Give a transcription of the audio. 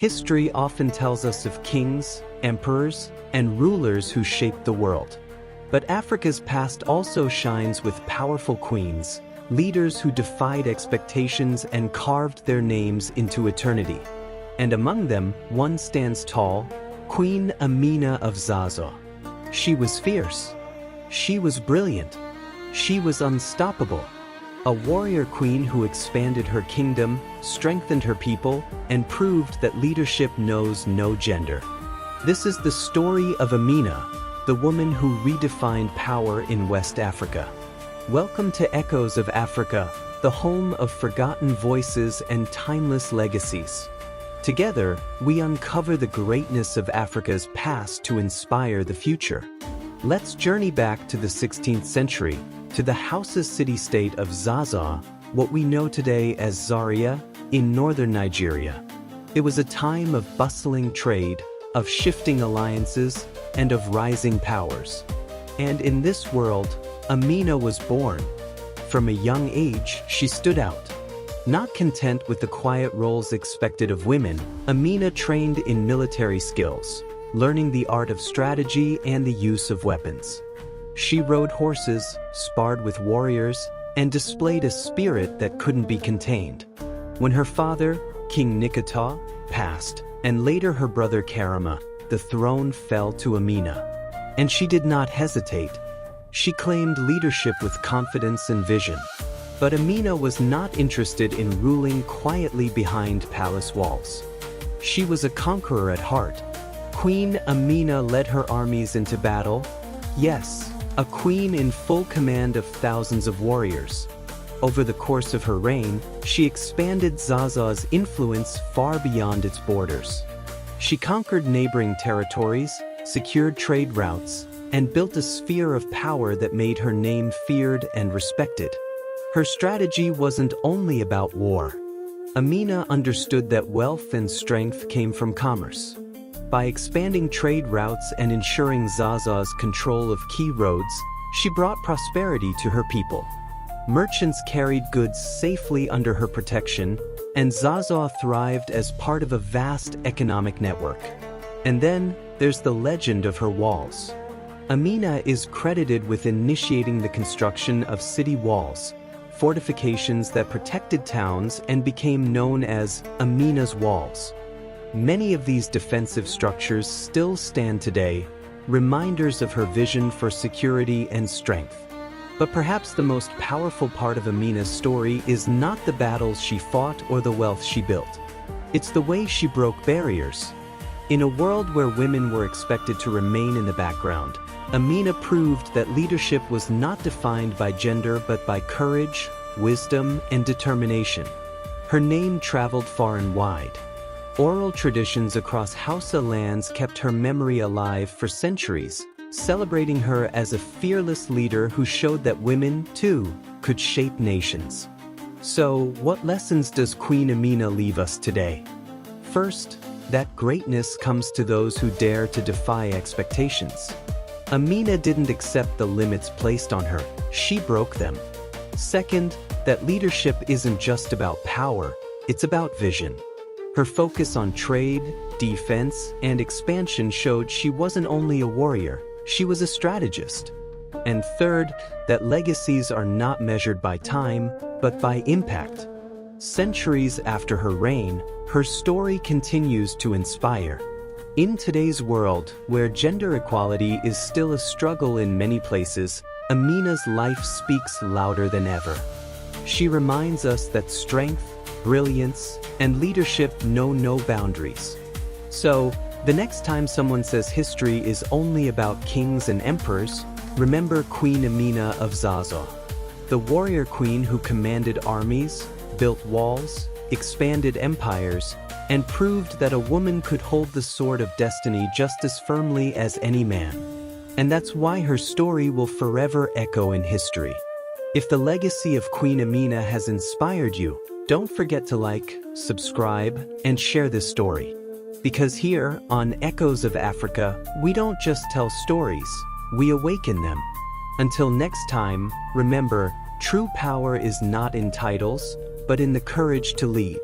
History often tells us of kings, emperors, and rulers who shaped the world. But Africa's past also shines with powerful queens, leaders who defied expectations and carved their names into eternity. And among them, one stands tall, Queen Amina of Zazzau. She was fierce. She was brilliant. She was unstoppable. A warrior queen who expanded her kingdom, strengthened her people, and proved that leadership knows no gender. This is the story of Amina, the woman who redefined power in West Africa. Welcome to Echoes of Africa, the home of forgotten voices and timeless legacies. Together, we uncover the greatness of Africa's past to inspire the future. Let's journey back to the 16th century, to the Hausa city-state of Zazzau, what we know today as Zaria, in northern Nigeria. It was a time of bustling trade, of shifting alliances, and of rising powers. And in this world, Amina was born. From a young age, she stood out. Not content with the quiet roles expected of women, Amina trained in military skills, learning the art of strategy and the use of weapons. She rode horses, sparred with warriors, and displayed a spirit that couldn't be contained. When her father, King Nikata, passed, and later her brother Karama, the throne fell to Amina. And she did not hesitate. She claimed leadership with confidence and vision. But Amina was not interested in ruling quietly behind palace walls. She was a conqueror at heart. Queen Amina led her armies into battle. Yes, a queen in full command of thousands of warriors. Over the course of her reign, she expanded Zazzau's influence far beyond its borders. She conquered neighboring territories, secured trade routes, and built a sphere of power that made her name feared and respected. Her strategy wasn't only about war. Amina understood that wealth and strength came from commerce. By expanding trade routes and ensuring Zazzau's control of key roads, she brought prosperity to her people. Merchants carried goods safely under her protection, and Zazzau thrived as part of a vast economic network. And then, there's the legend of her walls. Amina is credited with initiating the construction of city walls, fortifications that protected towns and became known as Amina's Walls. Many of these defensive structures still stand today, reminders of her vision for security and strength. But perhaps the most powerful part of Amina's story is not the battles she fought or the wealth she built. It's the way she broke barriers. In a world where women were expected to remain in the background, Amina proved that leadership was not defined by gender but by courage, wisdom, and determination. Her name traveled far and wide. Oral traditions across Hausa lands kept her memory alive for centuries, celebrating her as a fearless leader who showed that women, too, could shape nations. So, what lessons does Queen Amina leave us today? First, that greatness comes to those who dare to defy expectations. Amina didn't accept the limits placed on her, she broke them. Second, that leadership isn't just about power, it's about vision. Her focus on trade, defense, and expansion showed she wasn't only a warrior, she was a strategist. And third, that legacies are not measured by time, but by impact. Centuries after her reign, her story continues to inspire. In today's world, where gender equality is still a struggle in many places, Amina's life speaks louder than ever. She reminds us that strength, brilliance, and leadership know no boundaries. So, the next time someone says history is only about kings and emperors, remember Queen Amina of Zazzau, the warrior queen who commanded armies, built walls, expanded empires, and proved that a woman could hold the sword of destiny just as firmly as any man. And that's why her story will forever echo in history. If the legacy of Queen Amina has inspired you, don't forget to like, subscribe, and share this story. Because here, on Echoes of Africa, we don't just tell stories, we awaken them. Until next time, remember, true power is not in titles, but in the courage to lead.